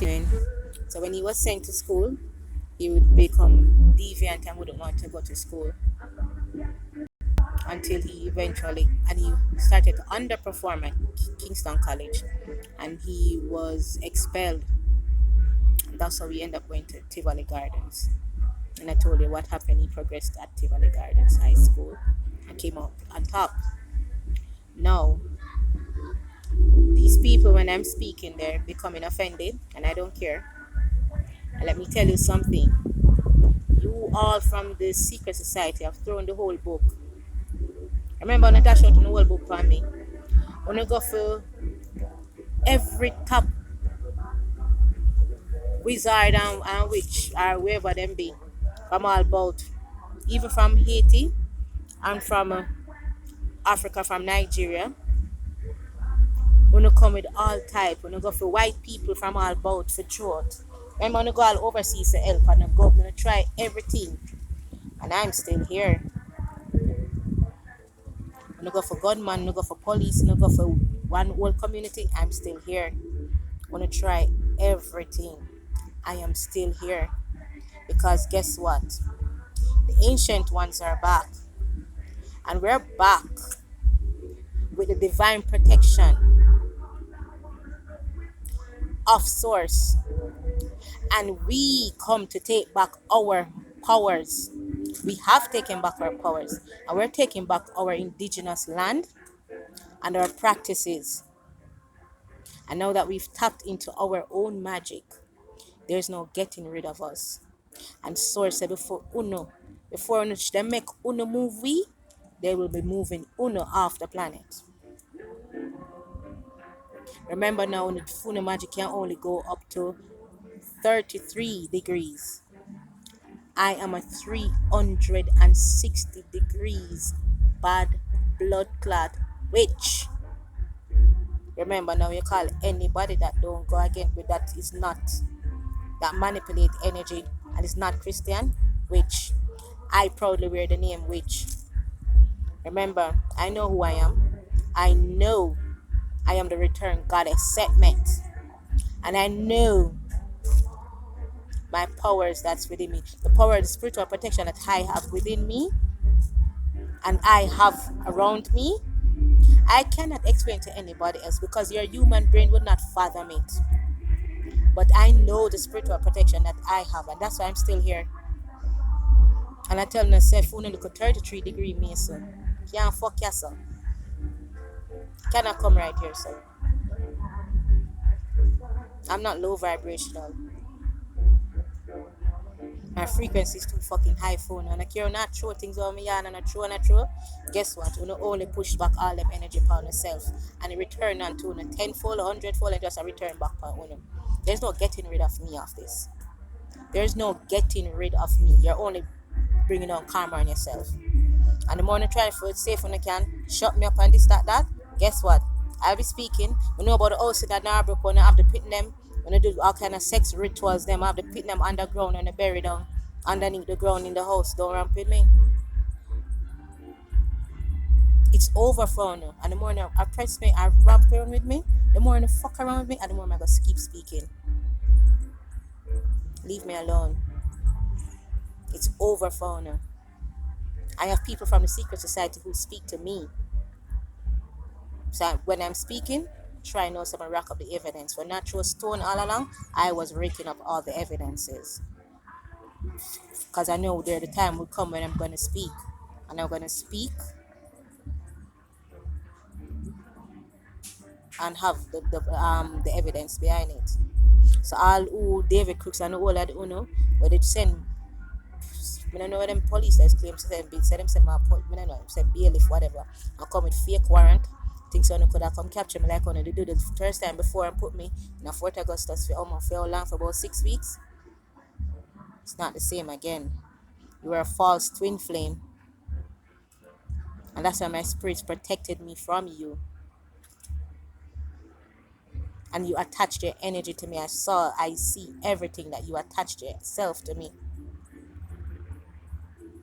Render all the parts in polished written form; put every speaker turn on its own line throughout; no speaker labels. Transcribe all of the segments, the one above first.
continuing. So when he was sent to school, he would become deviant and wouldn't want to go to school until he eventually and he started to underperform at Kingston College, and he was expelled. And that's how he ended up going to Tivoli Gardens. And I told you what happened. He progressed at Tivoli Gardens High School and came up on top. Now, these people, when I'm speaking, they're becoming offended, and I don't care. And let me tell you something. You all from the secret society have thrown the whole book. Remember, Natasha out on the whole book for me. When you go for every top wizard and witch or wherever them be, from all about, even from Haiti and from Africa, from Nigeria. When you come with all type, when you go for white people from all about for throat. Remember when you go all overseas to help and you go, when you try everything, and I'm still here. When you go for gunman, when you go for police, when you go for one whole community, I'm still here. When you try everything, I am still here. Because guess what? The ancient ones are back. And we're back with the divine protection of source. And we come to take back our powers. We have taken back our powers. And we're taking back our indigenous land and our practices. And now that we've tapped into our own magic, there's no getting rid of us. And source said before they make Uno move they will be moving Uno off the planet. Remember now, the Funo magic can only go up to 33 degrees. I am a 360 degrees bad blood clot witch. Remember now, you call anybody that don't go again with that is not, that manipulate energy and is not Christian, witch. I proudly wear the name witch. Remember, I know who I am. I know I am the return goddess Setmet. And I know my powers that's within me. The power of the spiritual protection that I have within me and I have around me. I cannot explain to anybody else because your human brain would not fathom it. But I know the spiritual protection that I have, and that's why I'm still here. And I tell myself, you look at 33-degree Mason. Can't fuck yourself. Cannot come right here, sir. I'm not low vibrational. My frequency is too fucking high phone. And I care not throw things on me and I throw. Guess what? You only push back all them energy upon yourself. And it return on to you 10-fold, 100-fold, and just a return back upon you. There's no getting rid of me of this. There's no getting rid of me. You're only bringing on karma on yourself. And the more you try to feel safe when you can, shut me up and this, that. Guess what? I'll be speaking. We know about the house that Narbrook when I have to pit them, when I do all kind of sex rituals, them I have to pit them underground and they bury them underneath the ground in the house. Don't ramp with me. It's over for now. And the more you press me, I ramp around with me, the more you fuck around with me, and the more I'm going to keep speaking. Leave me alone. It's over for now. I have people from the secret society who speak to me. So when I'm speaking, try and also rack up the evidence. When I throw a stone all along, I was raking up all the evidences. Because I know there the time will come when I'm going to speak. And I'm going to speak and have the evidence behind it. So all who David Crooks and all that where they send, I don't know what them police that claim to them send my I don't know, send bailiff whatever, and come with fake warrant. Think so could have come capture me like they do the first time before and put me in a Fort Augustus for how long, for about 6 weeks. It's not the same again. You were a false twin flame. And that's why my spirits protected me from you. And you attached your energy to me. I see everything that you attached yourself to me.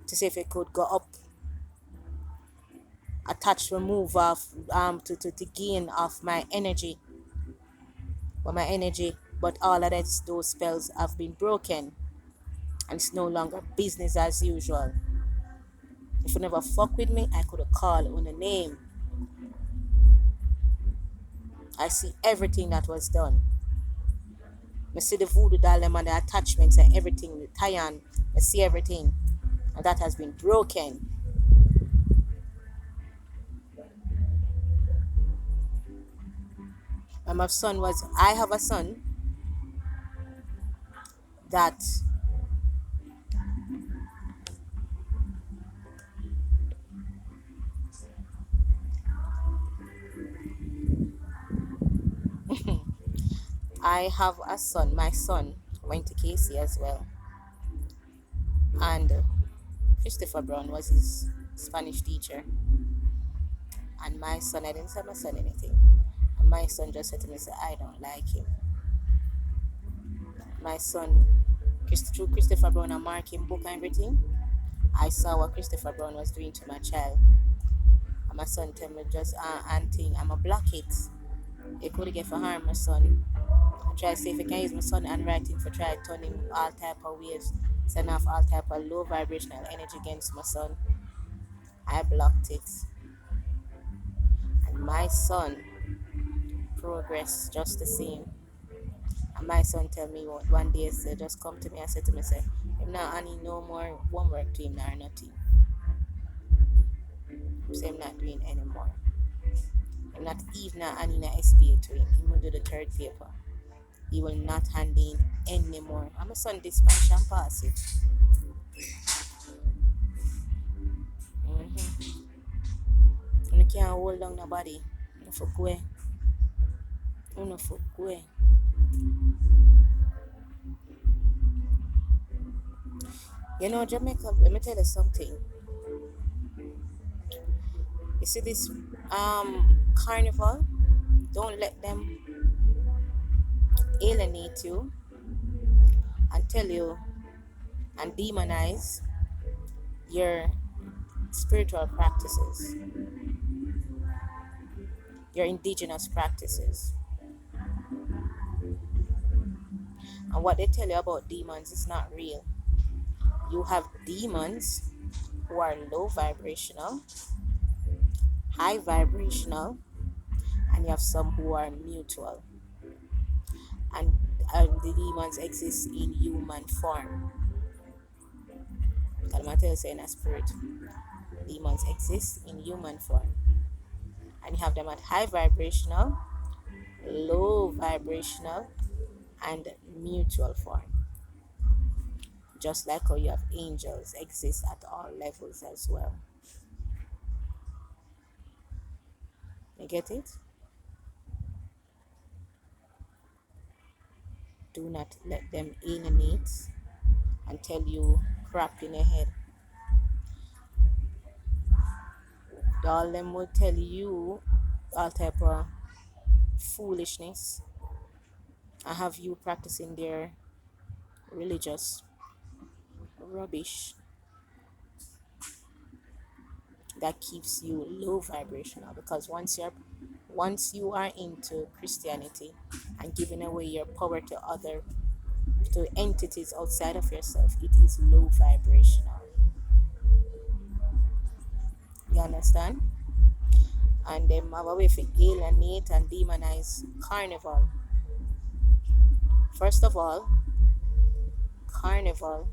To see if it could go up. Attach, remove off, to gain off my energy. But my energy But all of those spells have been broken, and it's no longer business as usual. If you never fuck with me, I could have called on a name. I see everything that was done. I see the voodoo doll and the attachments and everything, the tie-on. I see everything. And that has been broken. And my son was, I have a son that I have a son. My son went to KC as well. And Christopher Brown was his Spanish teacher. And my son, I didn't tell my son anything. And my son just said to me, say, I don't like him. My son, through Christopher Brown and marking book and everything, I saw what Christopher Brown was doing to my child. And my son tell me just, auntie, I'm a block it. It could get for harm my son. I try to see if I can use my son handwriting for try to turn him all type of waves, send off all type of low vibrational energy against my son. I blocked it. And my son progressed just the same. And my son tell me one day, say, just come to me and say to me, say, him not any no more homework to him or nothing. Say him not doing anymore. I'm not even any SPA to him. He will do the third paper. He will not hand in anymore. I'm a son dispatch and pass it. You can't hold down nobody. You fuck away. You fuck away. You know, Jamaica, let me tell you something. You see this carnival? Don't let them alienate you and tell you and demonize your spiritual practices, your indigenous practices. And what they tell you about demons is not real. You have demons who are low vibrational, high vibrational, and you have some who are mutual. And the demons exist in human form. I'm not saying a spirit. Demons exist in human form. And you have them at high vibrational, low vibrational, and mutual form. Just like how you have angels exist at all levels as well. You get it? Do not let them alienate and tell you crap in your head. All them will tell you all type of foolishness and have you practicing their religious rubbish that keeps you low vibrational. Because once you are into Christianity and giving away your power to entities outside of yourself, it is low vibrational. You understand? And them have a way to alienate and demonize carnival. First of all, carnival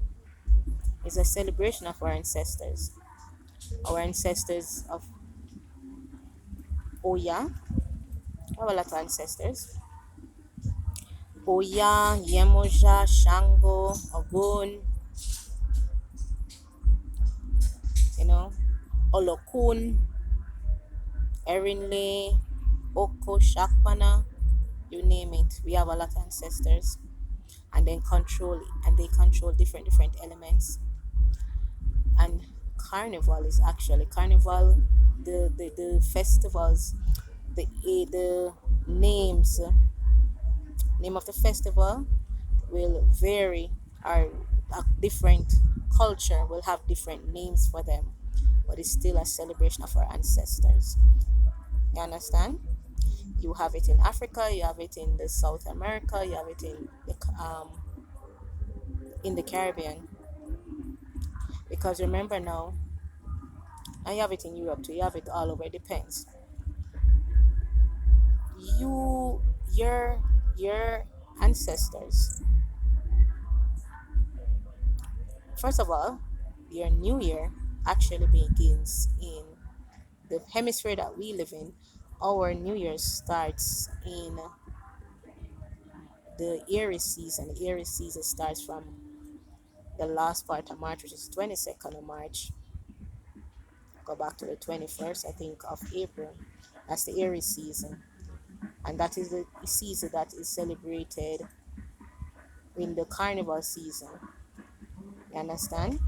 is a celebration of our ancestors. Our ancestors of Oya. We have a lot of ancestors. Oya, Yemoja, Shango, Ogun, Olokun, Erinle, Oko, Shakpana, you name it. We have a lot of ancestors. And they control different elements. And carnival is actually the festivals, the name of the festival will vary, or a different culture will have different names for them, but it's still a celebration of our ancestors. You understand? You have it in Africa, you have it in the South America, you have it in the Caribbean. Because remember now, and you have it in Europe too. You have it all over. It depends. You, your ancestors. First of all, your new year actually begins in the hemisphere that we live in. Our new year starts in the Aries season. The Aries season starts from the last part of March, which is 22nd of March, go back to the 21st, I think, of April. That's the Aries season. And that is the season that is celebrated in the carnival season. You understand?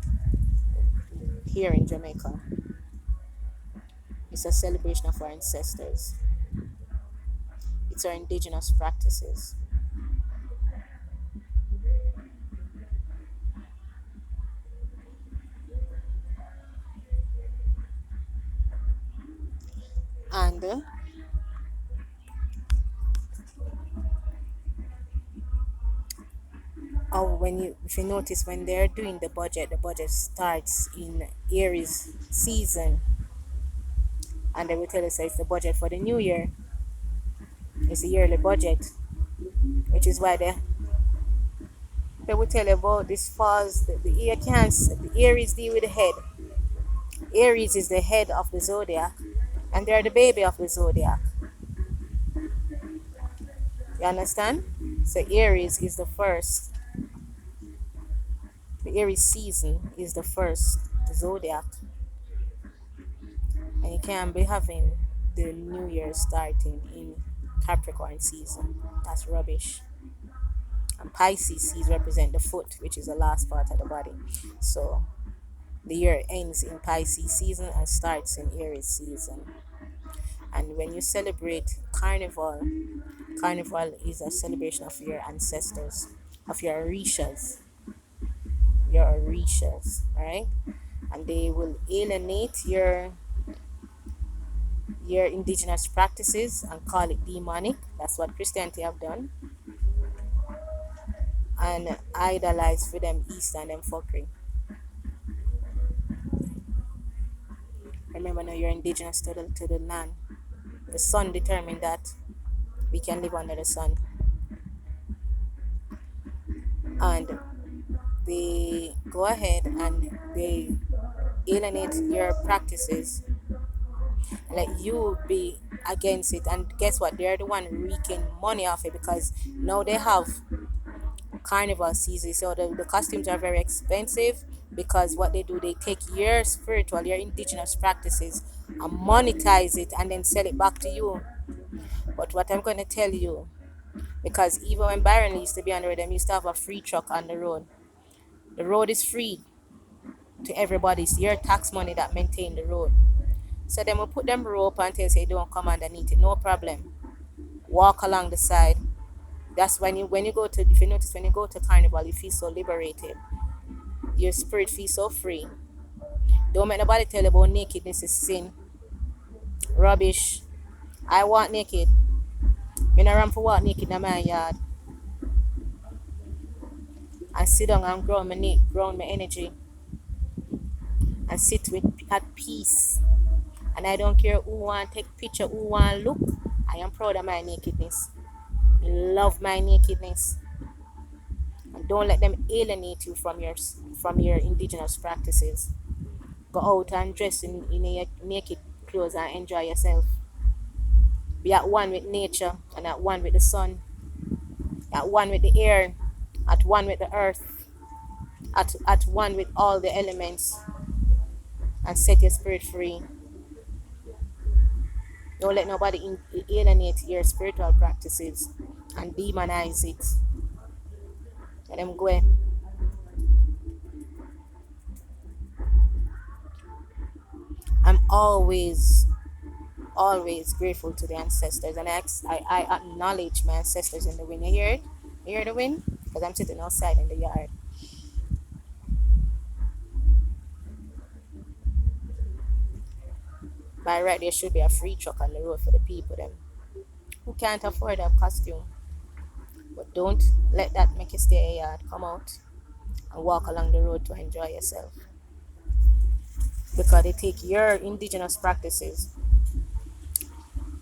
Here in Jamaica, it's a celebration of our ancestors, it's our indigenous practices. And oh, if you notice, when they're doing the budget starts in Aries season, and they will tell us it's the budget for the new year. It's a yearly budget, which is why they will tell you about this falls. The ear cancer, the Aries deal with the head. Aries is the head of the zodiac, and they're the baby of the zodiac. You understand? So Aries is the first. The Aries season is the first zodiac, and you can't be having the new year starting in Capricorn season. That's rubbish. And Pisces season represent the foot, which is the last part of the body. So the year ends in Pisces season and starts in Aries season. And when you celebrate Carnival, Carnival is a celebration of your ancestors, of your Orishas, right? And they will alienate your indigenous practices and call it demonic. That's what Christianity have done. And idolize for them East and them fuckery. Remember now, you're indigenous to the land. The sun determined that we can live under the sun. And they go ahead and they alienate your practices, let you be against it. And guess what? They're the one reeking money off it, because now they have carnival season. So the costumes are very expensive, because what they do, they take your spiritual, your indigenous practices and monetize it and then sell it back to you. But what I'm going to tell you, because even when Byron used to be on the road, them used to have a free truck on the road. The road is free to everybody. It's your tax money that maintain the road. So then we put them rope until say don't come underneath it. No problem. Walk along the side. That's when you go to, if you notice, when you go to carnival, you feel so liberated. Your spirit feels so free. Don't make nobody tell you about nakedness is sin. Rubbish. I walk naked. Me not run for walk naked in my yard. And sit down and ground my energy. And sit with at peace. And I don't care who want take picture, who want look. I am proud of my nakedness. Love my nakedness. And don't let them alienate you from your indigenous practices. Go out and dress in your naked clothes and enjoy yourself. Be at one with nature and at one with the sun, at one with the air, at one with the earth, at one with all the elements, and set your spirit free. Don't let nobody alienate your spiritual practices and demonize it. Let them go. I'm always grateful to the ancestors, and I acknowledge my ancestors in the wind. You hear it? You hear the wind? Because I'm sitting outside in the yard. By right, there should be a free truck on the road for the people them. who can't afford a costume. But don't let that make you stay in your yard. Come out and walk along the road to enjoy yourself. Because they take your indigenous practices,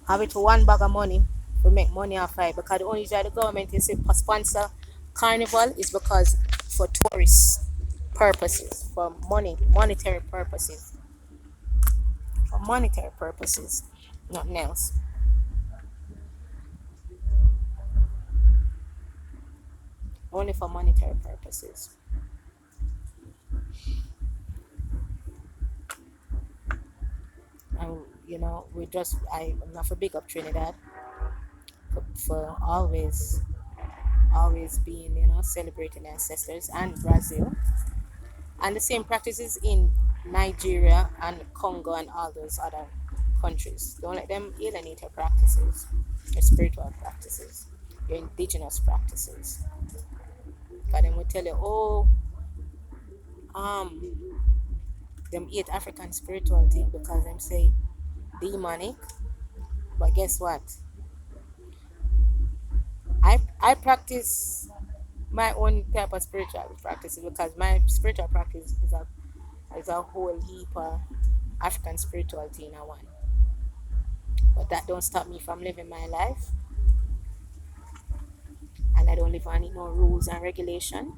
have it for one bag of money, to make money off it. Because the only reason the government is to sponsor carnival is because for tourist purposes, for monetary purposes, for monetary purposes, nothing else. Only for monetary purposes. And I'm not for big up Trinidad for always being, celebrating ancestors, and Brazil, and the same practices in Nigeria and Congo and all those other countries. Don't let them alienate your practices, your spiritual practices, your indigenous practices. Because then will tell you, oh, um, them eat African spiritual thing because them say demonic. But guess what? I practice my own type of spiritual practices because my spiritual practice is a whole heap of African spiritual thing I want. But that don't stop me from living my life, and I don't live on no rules and regulation,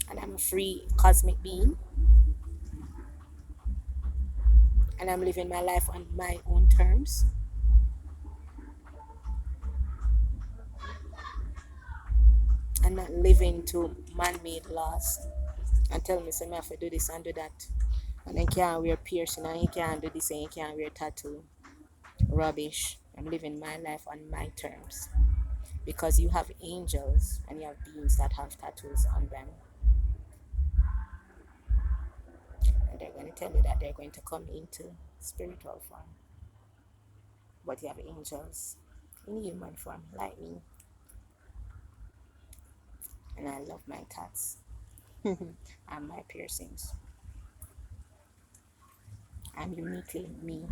and I'm a free cosmic being, and I'm living my life on my own terms. And not living to man-made laws and tell me say me have to do this and do that. And then can't wear piercing and you can't do this and you can't wear tattoo. Rubbish. I'm living my life on my terms. Because you have angels and you have beings that have tattoos on them. And they're going to tell you that they're going to come into spiritual form. But you have angels in human form, like me. And I love my tats and my piercings. I'm uniquely me.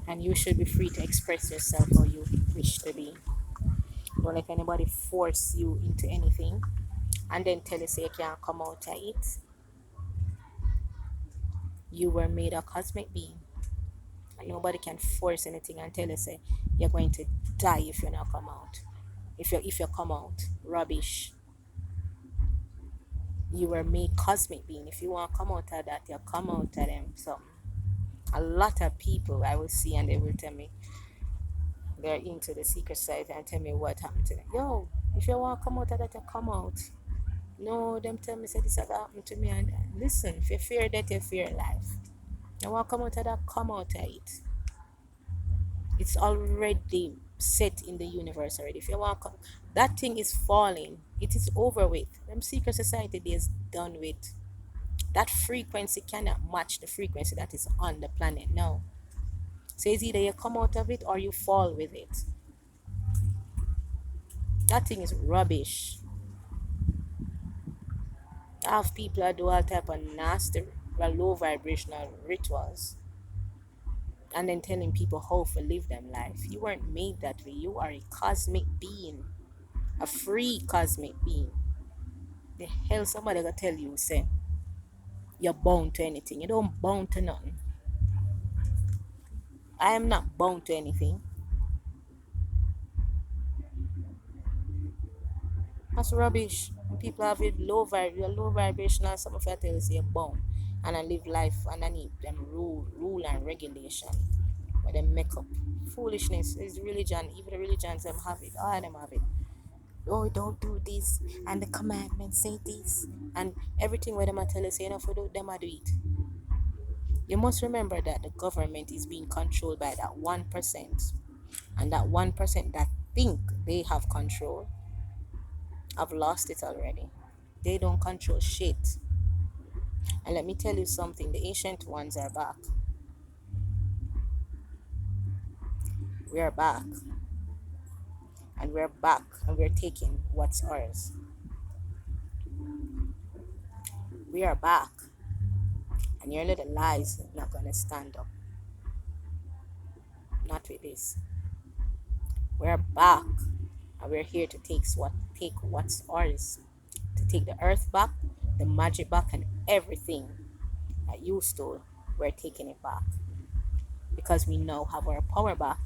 And you should be free to express yourself how you wish to be. Don't let anybody force you into anything and then tell you say you can't come out of it. You were made a cosmic being, and nobody can force anything and tell you say you're going to die if you not come out. If you come out, rubbish. You were made cosmic being. If you want to come out of that, you come out of them. So a lot of people I will see and they will tell me they're into the secret side and tell me what happened to them. Yo, if you want to come out of that, you come out. No, them tell me say this has happened to me, and listen, if you fear death, you fear life. You want to come out of that, come out of it. It's already set in the universe already. If you want to come, that thing is falling. It is over with. Them secret society is done with. That frequency cannot match the frequency that is on the planet now. So it's either you come out of it or you fall with it. That thing is rubbish. I have people that do all type of nasty, low vibrational rituals and then telling people how to live them life. You weren't made that way. You are a cosmic being, a free cosmic being. The hell somebody gonna tell you say you're bound to anything? You don't bound to nothing. I am not bound to anything. That's rubbish. When people have it low vibration, and some of you tell you say you're bound, and I live life underneath them rule and regulation. But they make up foolishness. Is religion. Even the religions them have it. All of them have it. Oh, don't do this, and the commandments say this, and everything where them a tell you say, for do them a do it. You must remember that the government is being controlled by that 1%, and that 1% that think they have control have lost it already. They don't control shit. And let me tell you something: the ancient ones are back. We are back, and we're back, and we're taking what's ours. We are back, and your little lies not gonna stand up. Not with this. We're back, and we're here to take what's ours. To take the earth back, the magic back, and everything that you stole. We're taking it back because we now have our power back,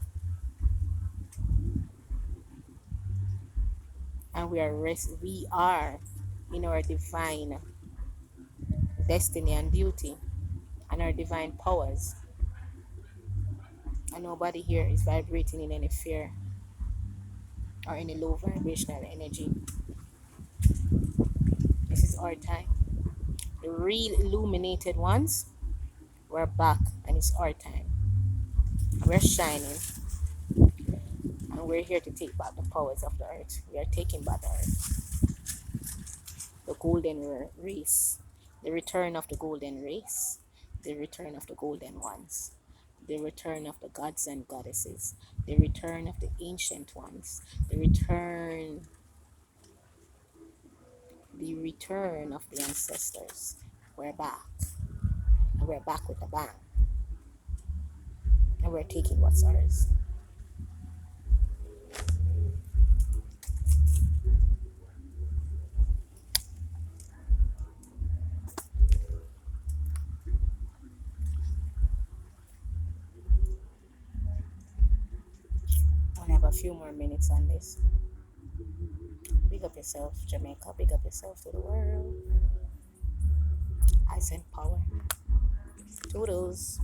and we are in our divine destiny and duty and our divine powers. And nobody here is vibrating in any fear or any low vibrational energy. This is our time. The real illuminated ones, we're back, and it's our time. We're shining, and we're here to take back the powers of the earth. We are taking back the earth. The golden race, the return of the golden race, the return of the golden ones, the return of the gods and goddesses, the return of the ancient ones, the return of the ancestors. We're back, and we're back with a bang, and we're taking what's ours. I'll have a few more minutes on this. Big up yourself, Jamaica. Big up yourself to the world. I send power. Toodles.